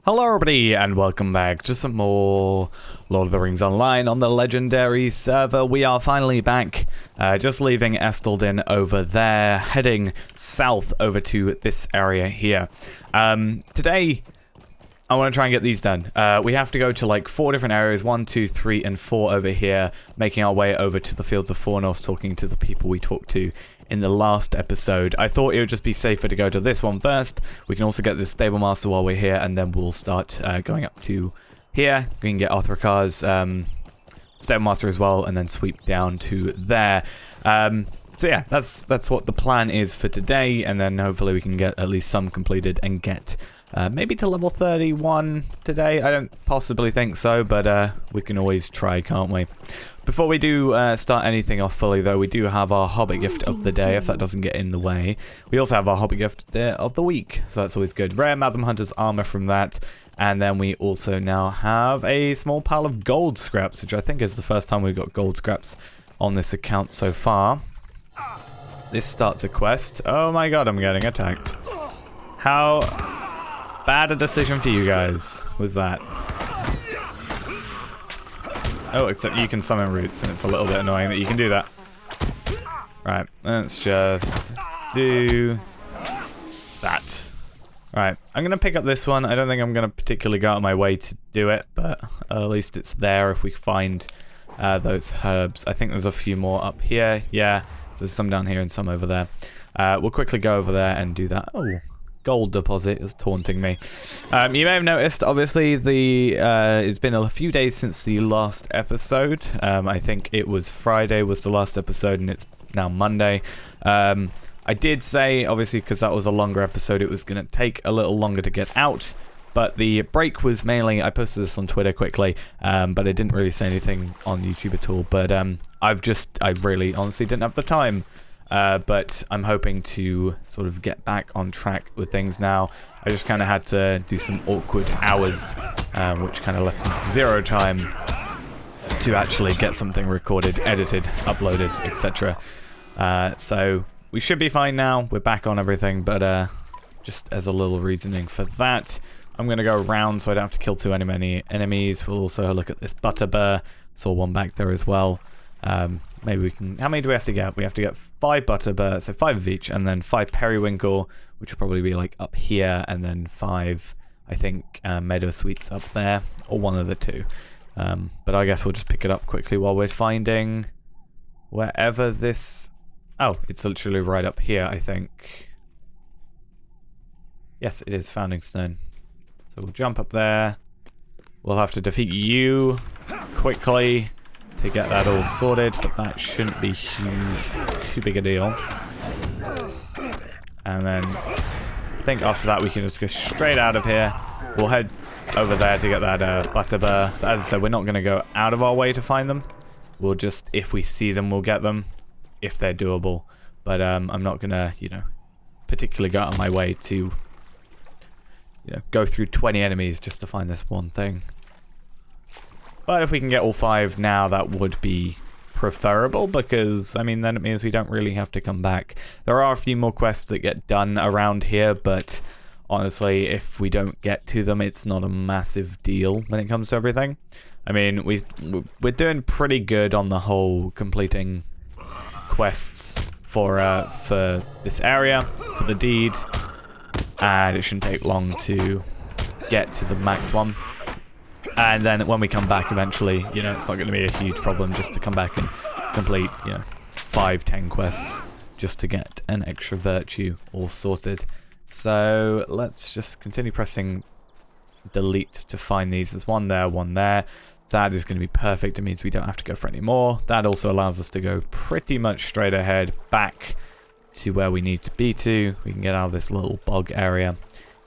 Hello everybody and welcome back to some more Lord of the Rings Online on the legendary server. We are finally back, just leaving Esteldin over there, heading south over to this area here. Today, I want to try and get these done. We have to go to like 4 different areas, 1, 2, 3, and 4 over here, making our way over to the Fields of Fornost, talking to the people we talked to in the last episode. I thought it would just be safer to go to this one first. We can also get this stable master while we're here, and then we'll start going up to here. We can get Arthurkar's stable master as well, and then sweep down to there. So yeah, that's what the plan is for today, and then hopefully we can get at least some completed and get maybe to level 31 today. I don't possibly think so, but we can always try, can't we? Before we do start anything off fully, though, we do have our Hobbit gift of the day, if that doesn't get in the way. We also have our Hobbit gift of the week, so that's always good. Rare Madam Hunter's armor from that, and then we also now have a small pile of gold scraps, which I think is the first time we've got gold scraps on this account so far. This starts a quest. Oh my god, I'm getting attacked. How bad a decision for you guys was that? Oh, except you can summon roots, and it's a little bit annoying that you can do that. Right, let's just do that. Right, I'm going to pick up this one. I don't think I'm going to particularly go out of my way to do it, but at least it's there if we find those herbs. I think there's a few more up here. Yeah, there's some down here and some over there. We'll quickly go over there and do that. Oh, gold deposit is taunting me. You may have noticed, obviously, it's been a few days since the last episode. I think it was Friday was the last episode, and it's now Monday. I did say, obviously, because that was a longer episode, it was going to take a little longer to get out, but the break was mainly, I posted this on Twitter quickly, but I didn't really say anything on YouTube at all, but I really honestly didn't have the time. But I'm hoping to sort of get back on track with things now. I just kind of had to do some awkward hours, which kind of left me 0 time to actually get something recorded, edited, uploaded, etc. So we should be fine now. We're back on everything, but just as a little reasoning for that, I'm going to go around so I don't have to kill too many enemies. We'll also look at this butterbur. Saw one back there as well. Maybe we can... How many do we have to get? We have to get 5 butterbur, so 5 of each, and then 5 periwinkle, which will probably be like up here, and then 5, I think, meadow sweets up there, or one of the 2. But I guess we'll just pick it up quickly while we're finding wherever this... Oh, it's literally right up here, I think. Yes, it is Founding Stone. So we'll jump up there. We'll have to defeat you quickly to get that all sorted, but that shouldn't be too big a deal. And then I think after that we can just go straight out of here. We'll head over there to get that butterbur. But as I said, we're not going to go out of our way to find them. We'll just, if we see them, we'll get them, if they're doable. But I'm not going to, particularly go out of my way to, go through 20 enemies just to find this one thing. But if we can get all 5 now, that would be preferable, because, I mean, then it means we don't really have to come back. There are a few more quests that get done around here, but honestly, if we don't get to them, it's not a massive deal when it comes to everything. I mean, we're doing pretty good on the whole completing quests for this area, for the deed, and it shouldn't take long to get to the max one. And then when we come back eventually, it's not going to be a huge problem just to come back and complete, 5, 10 quests just to get an extra virtue all sorted. So let's just continue pressing delete to find these. There's one there, one there. That is going to be perfect. It means we don't have to go for any more. That also allows us to go pretty much straight ahead back to where we need to be to. We can get out of this little bog area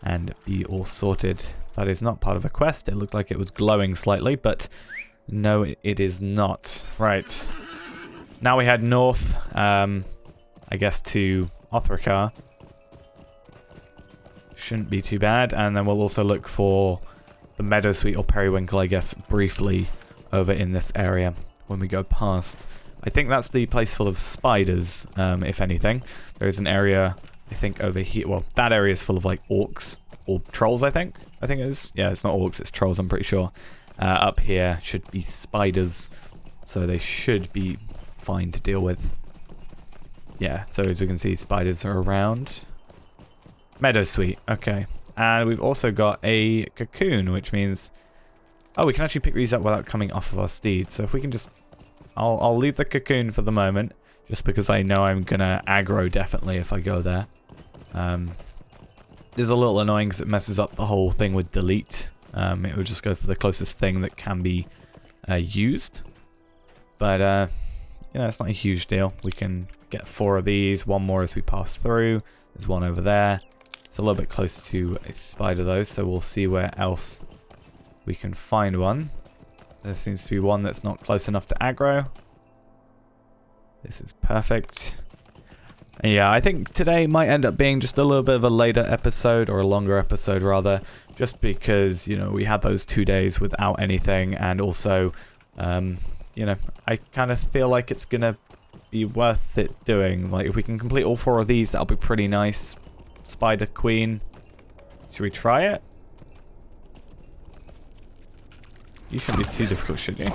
and be all sorted. That is not part of a quest. It looked like it was glowing slightly, but no, it is not. Right. Now we head north, I guess to Arthurkar. Shouldn't be too bad. And then we'll also look for the meadowsweet or periwinkle, I guess, briefly over in this area when we go past. I think that's the place full of spiders, if anything. There is an area, I think, over here. Well, that area is full of, like, orcs or trolls, I think. I think it is. Yeah, it's not orcs, it's trolls, I'm pretty sure. Up here should be spiders, so they should be fine to deal with. Yeah, so as we can see, spiders are around. Meadow sweet, okay. And we've also got a cocoon, which means... Oh, we can actually pick these up without coming off of our steed. So if we can just... I'll leave the cocoon for the moment, just because I know I'm going to aggro definitely if I go there. It's a little annoying because it messes up the whole thing with delete. It would just go for the closest thing that can be used. But, you know, it's not a huge deal. We can get 4 of these, 1 more as we pass through. There's 1 over there. It's a little bit close to a spider though, so we'll see where else we can find one. There seems to be one that's not close enough to aggro. This is perfect. And yeah, I think today might end up being just a little bit of a later episode, or a longer episode rather, just because, you know, we had those 2 days without anything, and also, you know, I kind of feel like it's gonna be worth it doing. Like, if we can complete all 4 of these, that'll be pretty nice. Spider Queen. Should we try it? You shouldn't be too difficult, should you?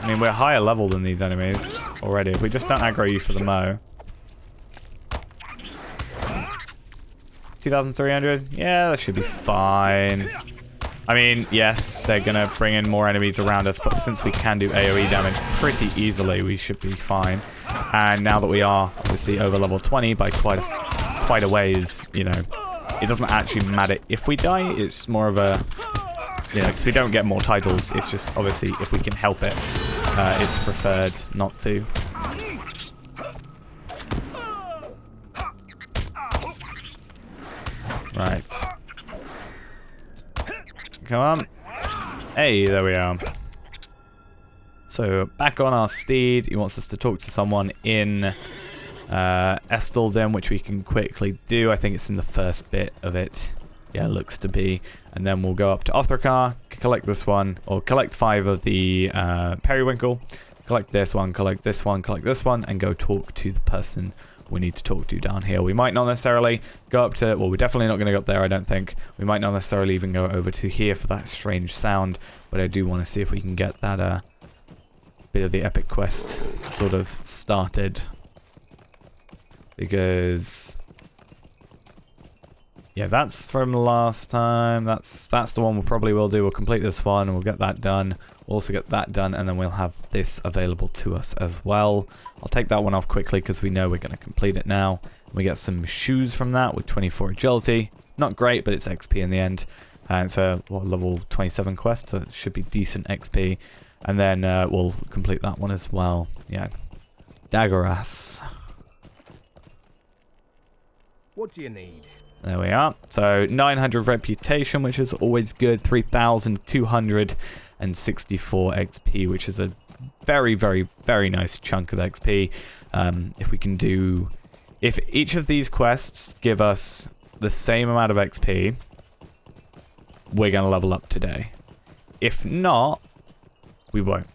I mean, we're higher level than these enemies already. If we just don't aggro you for the mo. 2,300? Yeah, that should be fine. I mean, yes, they're gonna bring in more enemies around us, but since we can do AoE damage pretty easily, we should be fine. And now that we are obviously over level 20 by quite a ways, you know, it doesn't actually matter if we die. It's more of a, you know, because we don't get more titles. It's just obviously if we can help it, it's preferred not to. Right. Come on. Hey, there we are. So, back on our steed. He wants us to talk to someone in Esteldin, which we can quickly do. I think it's in the first bit of it. Yeah, it looks to be. And then we'll go up to Othrakar, collect this one, or collect 5 of the periwinkle, collect this one, collect this one, collect this one, and go talk to the person we need to talk to down here. We might not necessarily go up to, well, we're definitely not going to go up there, I don't think. We might not necessarily even go over to here for that strange sound, but I do want to see if we can get that bit of the epic quest sort of started. Because, yeah, that's from last time. That's the one we probably will do. We'll complete this one and we'll get that done. We'll also get that done, and then we'll have this available to us as well. I'll take that one off quickly because we know we're going to complete it now. We get some shoes from that with 24 agility. Not great, but it's XP in the end. And it's a level 27 quest, so it should be decent XP. And then we'll complete that one as well. Yeah. Daggeras. What do you need? There we are. So 900 reputation, which is always good. 3,264 XP, which is a very, very, very nice chunk of XP. If we can do... If each of these quests give us the same amount of XP, we're going to level up today. If not, we won't.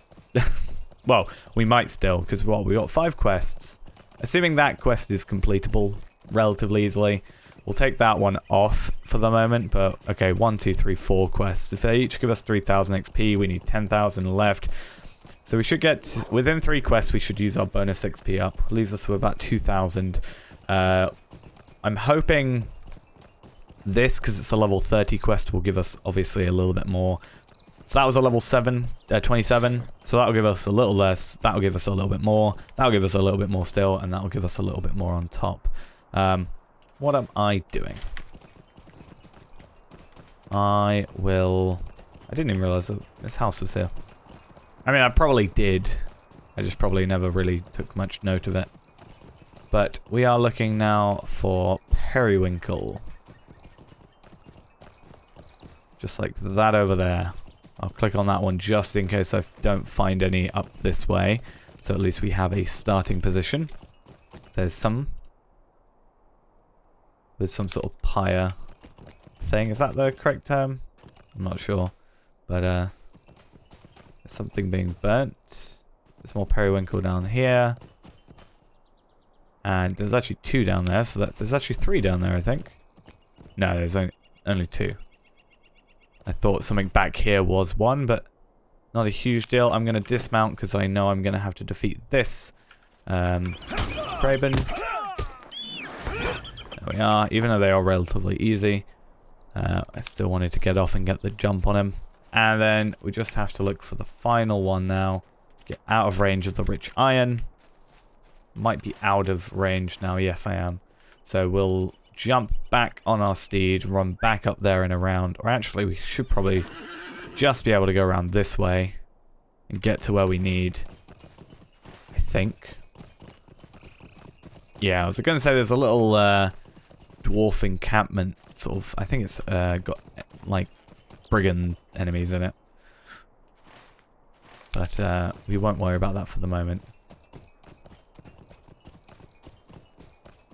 Well, we might still, because well, we got 5 quests. Assuming that quest is completable relatively easily, we'll take that one off for the moment. But okay, 1, 2, 3, 4 quests. If they each give us 3,000 XP, we need 10,000 left. So we should get, within 3 quests, we should use our bonus XP up. Leaves us with about 2,000. I'm hoping this, because it's a level 30 quest, will give us obviously a little bit more. So that was a level 27. So that'll give us a little less. That'll give us a little bit more. That'll give us a little bit more still. And that'll give us a little bit more on top. What am I doing? I didn't even realize that this house was here. I mean, I probably did. I just probably never really took much note of it. But we are looking now for periwinkle. Just like that over there. I'll click on that one just in case I don't find any up this way. So at least we have a starting position. There's some. With some sort of pyre thing. Is that the correct term? I'm not sure. But there's something being burnt. There's more periwinkle down here. And there's actually 2 down there. So there's actually 3 down there, I think. No, there's only 2. I thought something back here was 1, but not a huge deal. I'm going to dismount because I know I'm going to have to defeat this Kraben. There we are. Even though they are relatively easy, I still wanted to get off and get the jump on him. And then we just have to look for the final one now. Get out of range of the rich iron. Might be out of range now. Yes, I am. So we'll jump back on our steed, run back up there and around. Or actually, we should probably just be able to go around this way and get to where we need. I think. Yeah, I was going to say there's a little dwarf encampment, sort of. I think it's got, like, brigand enemies in it. But we won't worry about that for the moment.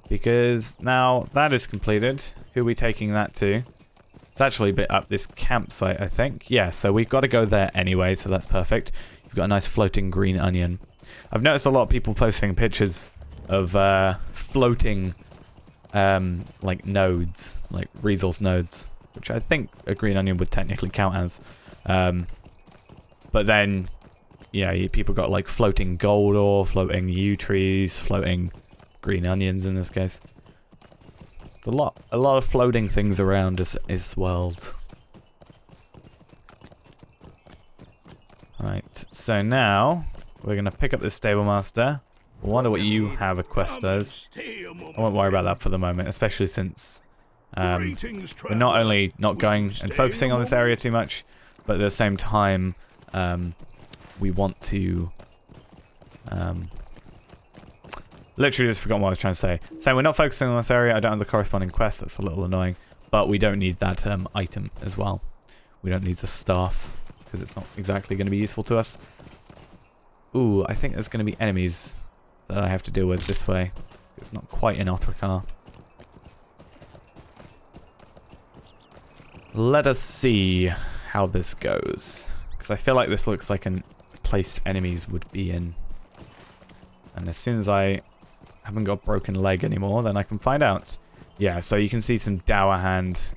Because now that is completed, who are we taking that to? It's actually a bit up this campsite, I think. Yeah, so we've got to go there anyway, so that's perfect. You've got a nice floating green onion. I've noticed a lot of people posting pictures of floating like nodes, like resource nodes, which I think a green onion would technically count as. But then, yeah, people got like floating gold ore, floating yew trees, floating green onions in this case. A lot of floating things around this world. Right, so now we're gonna pick up this stable master. I wonder what you have a quest as. I won't worry about that for the moment, especially since we're not only not going and focusing on this area too much, but at the same time we want to literally just forgotten what I was trying to say. So we're not focusing on this area. I don't have the corresponding quest. That's a little annoying. But we don't need that item as well. We don't need the staff because it's not exactly going to be useful to us. Ooh, I think there's going to be enemies that I have to deal with this way. It's not quite in Othrakar. Let us see how this goes. Because I feel like this looks like a place enemies would be in. And as soon as I haven't got a broken leg anymore, then I can find out. Yeah, so you can see some Dower Hand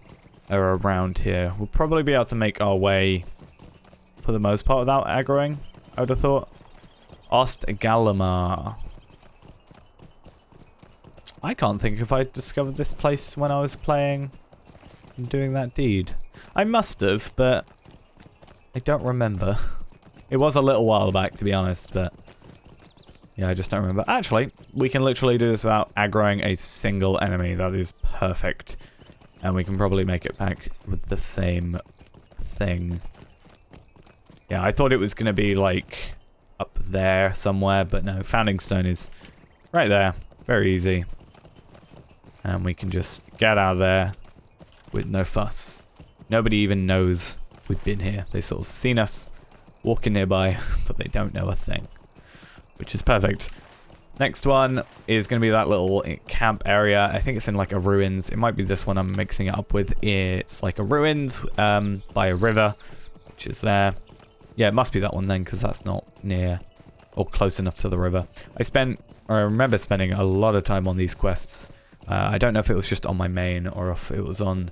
are around here. We'll probably be able to make our way, for the most part, without aggroing, I would have thought. Ostgalamar. I can't think if I discovered this place when I was playing and doing that deed. I must have, but I don't remember. It was a little while back, to be honest, but yeah, I just don't remember. Actually, we can literally do this without aggroing a single enemy. That is perfect. And we can probably make it back with the same thing. Yeah, I thought it was going to be like up there somewhere, but no, Founding Stone is right there. Very easy. And we can just get out of there with no fuss. Nobody even knows we've been here. They sort of seen us walking nearby, but they don't know a thing. Which is perfect. Next one is going to be that little camp area. I think it's in like a ruins. It might be this one I'm mixing it up with. It's like a ruins by a river, which is there. Yeah, it must be that one then, because that's not near or close enough to the river. I remember spending a lot of time on these quests. I don't know if it was just on my main or if it was on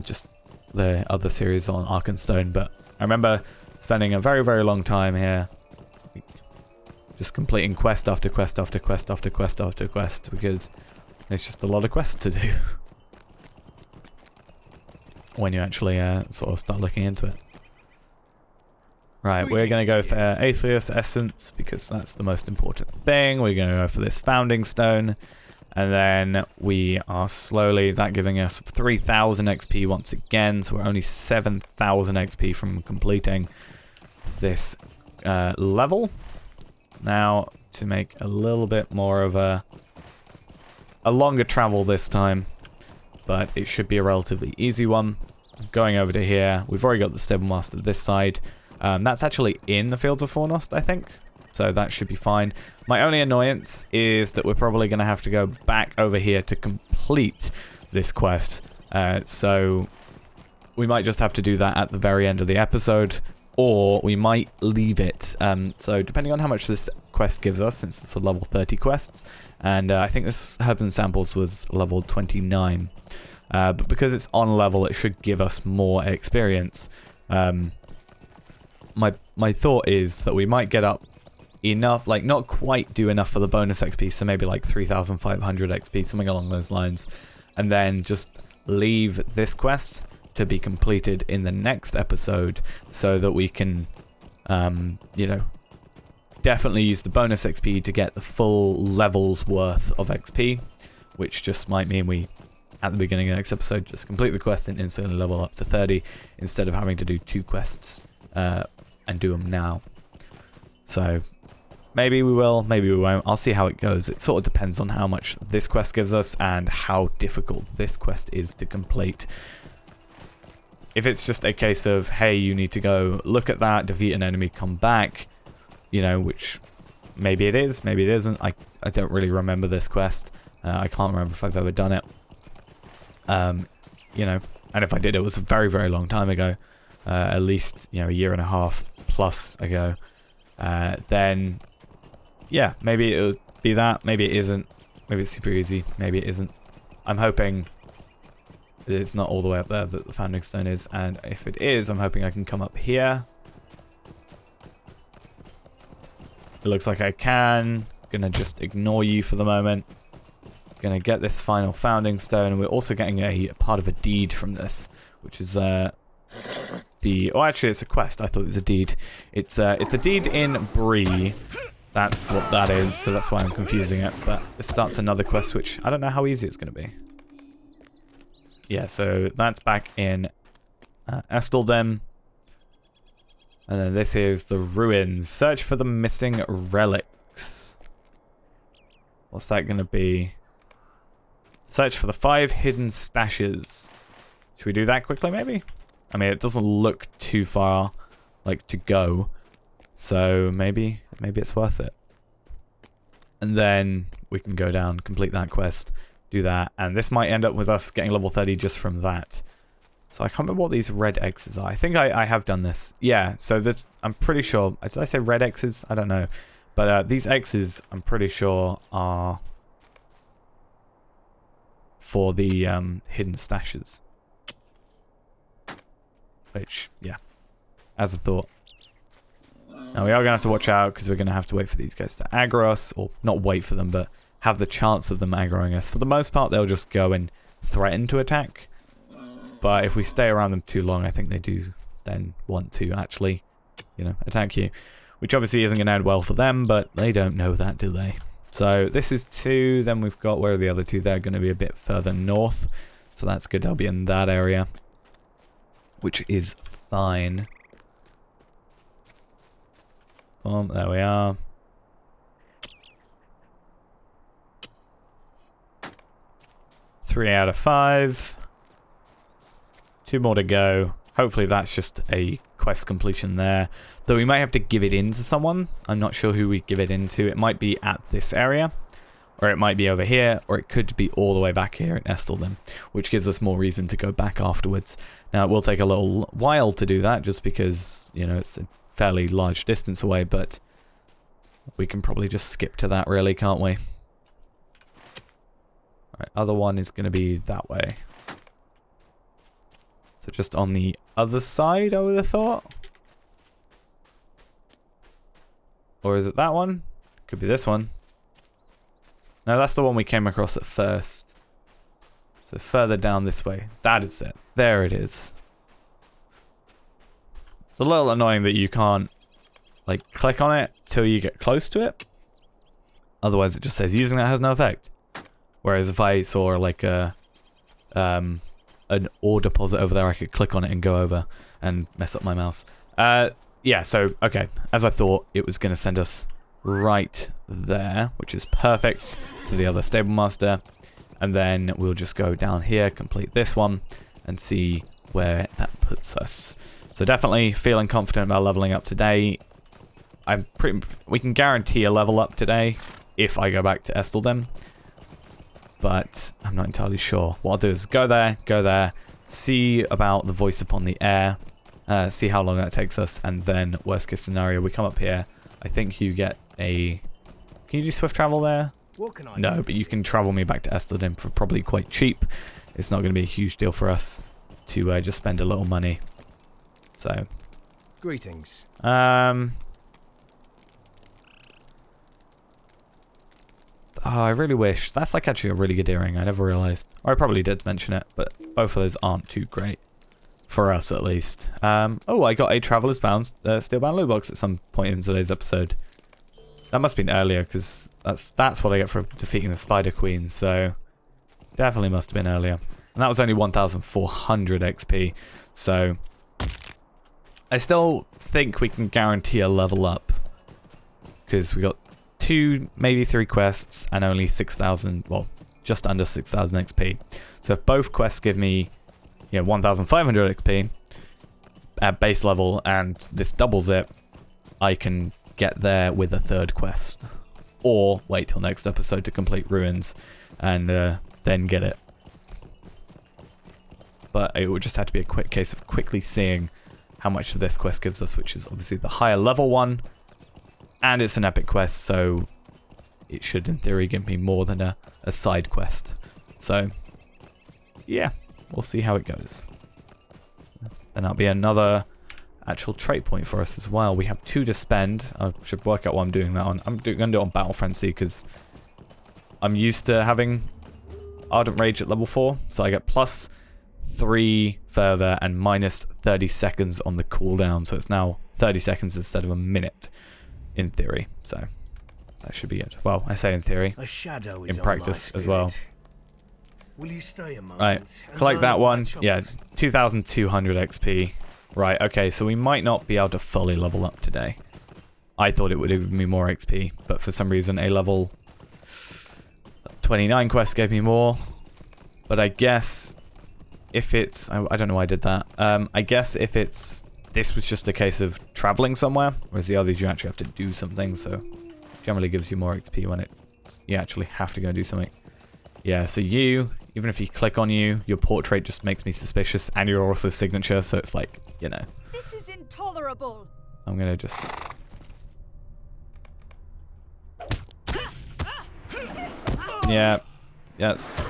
just the other series on Arkenstone, but I remember spending a very, very long time here. Just completing quest after quest after quest after quest after quest, because there's just a lot of quests to do when you actually sort of start looking into it. Right, we're going to go for Atheus Essence, because that's the most important thing. We're going to go for this Founding Stone, and then we are slowly, that giving us 3,000 XP once again, so we're only 7,000 XP from completing this level. Now, to make a little bit more of a longer travel this time, but it should be a relatively easy one. Going over to here, we've already got the Stable Master this side. That's actually in the Fields of Fornost, I think, so that should be fine. My only annoyance is that we're probably going to have to go back over here to complete this quest, so we might just have to do that at the very end of the episode. Or we might leave it. So depending on how much this quest gives us, since it's a level 30 quest, and I think this Herbs and Samples was level 29. But because it's on level, it should give us more experience. My thought is that we might get up enough, like not quite do enough for the bonus XP, so maybe like 3,500 XP, something along those lines, and then just leave this quest to be completed in the next episode so that we can, you know, definitely use the bonus XP to get the full level's worth of XP, which just might mean we, at the beginning of the next episode, just complete the quest and instantly level up to 30 instead of having to do 2 quests and do them now. So maybe we will, maybe we won't. I'll see how it goes. It sort of depends on how much this quest gives us and how difficult this quest is to complete. If it's just a case of, hey, you need to go look at that, defeat an enemy, come back, you know, which maybe it is, maybe it isn't. I don't really remember this quest. I can't remember if I've ever done it. You know, and if I did, it was a very, very long time ago. At least, you know, a year and a half plus ago. Then, yeah, maybe it'll be that. Maybe it isn't. Maybe it's super easy. Maybe it isn't. I'm hoping it's not all the way up there that the founding stone is, and if it is, I'm hoping I can come up here. It looks like I can. Gonna just ignore you for the moment. Gonna get this final founding stone, and we're also getting a part of a deed from this, which is oh, actually it's a quest. I thought it was a deed. It's a deed in Bree. That's what that is, so that's why I'm confusing it. But it starts another quest, which I don't know how easy it's gonna be. Yeah, so that's back in Esteldin. And then this is the ruins. Search for the missing relics. What's that going to be? Search for the 5 hidden stashes. Should we do that quickly, maybe? I mean, it doesn't look too far, like, to go. So maybe it's worth it. And then we can go down, complete that quest. Do that, and this might end up with us getting level 30 just from that. So I can't remember what these red X's are. I think I have done this. Yeah, so this, I'm pretty sure. Did I say red X's? I don't know. But these X's, I'm pretty sure, are for the hidden stashes. Which, yeah, as a thought. Now we are going to have to watch out because we're going to have to wait for these guys to aggro us. Or not wait for them, but have the chance of them aggroing us. For the most part, they'll just go and threaten to attack. But if we stay around them too long, I think they do then want to actually, you know, attack you. Which obviously isn't going to end well for them, but they don't know that, do they? So this is 2. Then we've got, where are the other 2? They're going to be a bit further north. So that's good. They'll be in that area. Which is fine. There we are. 3 out of 5. 2 more to go. Hopefully that's just a quest completion there. Though we might have to give it in to someone. I'm not sure who we give it into. It might be at this area. Or it might be over here. Or it could be all the way back here in Esteldin. Which gives us more reason to go back afterwards. Now it will take a little while to do that. Just because, you know, it's a fairly large distance away. But we can probably just skip to that really, can't we? Alright, other one is going to be that way. So just on the other side, I would have thought. Or is it that one? Could be this one. No, that's the one we came across at first. So further down this way. That is it. There it is. It's a little annoying that you can't, like, click on it till you get close to it. Otherwise it just says using that has no effect. Whereas if I saw like an ore deposit over there, I could click on it and go over and mess up my mouse. Yeah, so, okay. As I thought, it was going to send us right there, which is perfect, to the other stable master. And then we'll just go down here, complete this one, and see where that puts us. So definitely feeling confident about leveling up today. We can guarantee a level up today if I go back to Esteldin. But I'm not entirely sure. What I'll do is go there, see about the voice upon the air, see how long that takes us, and then worst case scenario, we come up here. I think you get a... Can you do swift travel there? What can I No, do? but you can travel me back to Esteldin for probably quite cheap. it's not going to be a huge deal for us to just spend a little money. So, Greetings. oh, I really wish. That's like actually a really good earring. I never realized. Or I probably did mention it, but both of those aren't too great. For us, at least. Oh, I got a Traveler's Bound Steelbound loot box at some point in today's episode. That must have been earlier, because that's what I get for defeating the Spider Queen, so definitely must have been earlier. And that was only 1,400 XP, so I still think we can guarantee a level up, because we got 2, maybe 3 quests, and only 6,000, well, just under 6,000 XP. So if both quests give me 1,500 XP at base level, and this doubles it, I can get there with a 3rd quest. Or wait till next episode to complete Ruins, and then get it. But it would just have to be a quick case of quickly seeing how much of this quest gives us, which is obviously the higher level one, and it's an epic quest, so it should in theory give me more than a side quest. So, yeah. We'll see how it goes. And that'll be another actual trait point for us as well. We have 2 to spend. I should work out what I'm doing that on. I'm going to do it on Battle Frenzy because I'm used to having Ardent Rage at level 4. So I get plus 3 further and minus 30 seconds on the cooldown. So it's now 30 seconds instead of a minute in theory. So that should be it. Well, I say in theory. A shadow is in practice as well. Will you stay a moment? Right, collect that one. Yeah, 2,200 XP. Right, okay, so we might not be able to fully level up today. I thought it would give me more XP, but for some reason a level 29 quest gave me more. But I guess if it's... I don't know why I did that. I guess if it's... This was just a case of traveling somewhere, whereas the others you actually have to do something, so generally gives you more XP when you actually have to go and do something. Yeah, so you... Even if you click on you, your portrait just makes me suspicious, and you're also signature, so it's like, This is intolerable. I'm gonna just... Yeah, that's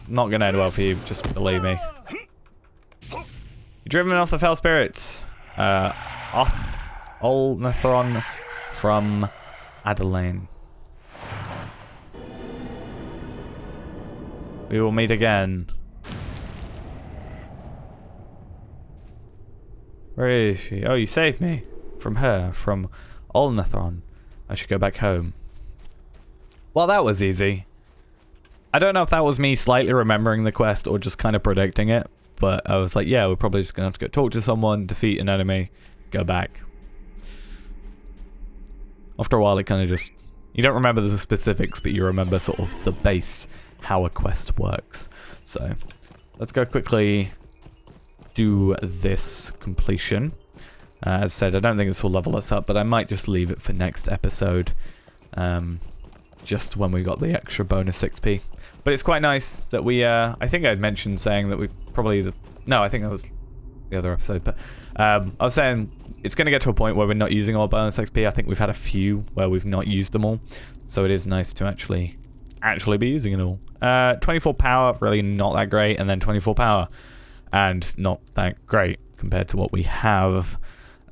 not gonna end well for you, just believe me. You're driven off the Fell Spirits. Off Olnathron from Adelaine. We will meet again. Where is she? Oh, you saved me. From her. From Olnathron. I should go back home. Well, that was easy. I don't know if that was me slightly remembering the quest or just kind of predicting it. But I was like, yeah, we're probably just going to have to go talk to someone, defeat an enemy, go back. After a while, it kind of just... You don't remember the specifics, but you remember sort of the base... how a quest works. So let's go quickly do this completion. As I said, I don't think this will level us up, but I might just leave it for next episode, just when we got the extra bonus XP. But it's quite nice that we I think I'd mentioned saying that we probably no, I think that was the other episode, but I was saying it's going to get to a point where we're not using all bonus XP. I think we've had a few where we've not used them all, so it is nice to actually be using it all. 24 power, really not that great, and then 24 power, and not that great compared to what we have.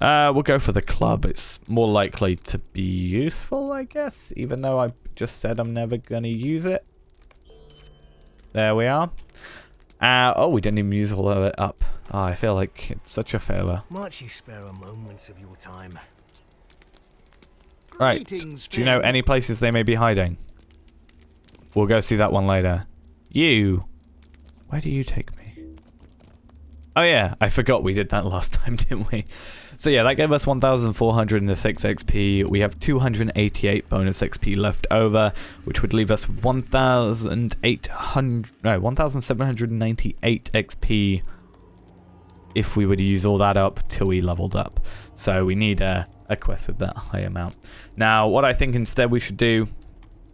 We'll go for the club. It's more likely to be useful, I guess, even though I just said I'm never going to use it. There we are. Oh, we didn't even use all of it up. Oh, I feel like it's such a failure. Might you spare a moment of your time? Right. Do you know any places they may be hiding? We'll go see that one later. You. Where do you take me? Oh yeah, I forgot we did that last time, didn't we? So yeah, that gave us 1,406 XP. We have 288 bonus XP left over, which would leave us 1,798 XP if we were to use all that up till we leveled up. So we need a quest with that high amount. Now, what I think instead we should do,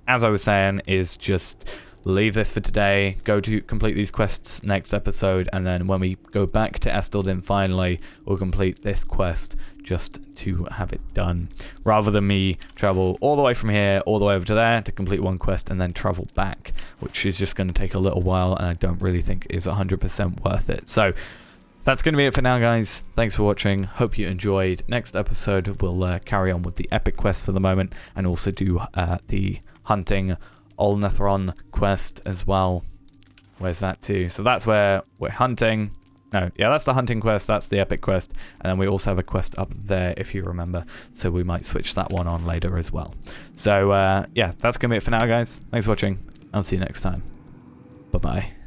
as I was saying, is just leave this for today, go to complete these quests next episode, and then when we go back to Esteldin finally, we'll complete this quest just to have it done, rather than me travel all the way from here all the way over to there to complete one quest and then travel back, which is just going to take a little while and I don't really think is 100% worth it. So that's going to be it for now, guys. Thanks for watching. Hope you enjoyed. Next episode, we'll carry on with the epic quest for the moment and also do the hunting Olnethron quest as well. Where's that too? So that's where we're hunting. No, yeah, that's the hunting quest. That's the epic quest. And then we also have a quest up there, if you remember. So we might switch that one on later as well. So, yeah, that's going to be it for now, guys. Thanks for watching. I'll see you next time. Bye-bye.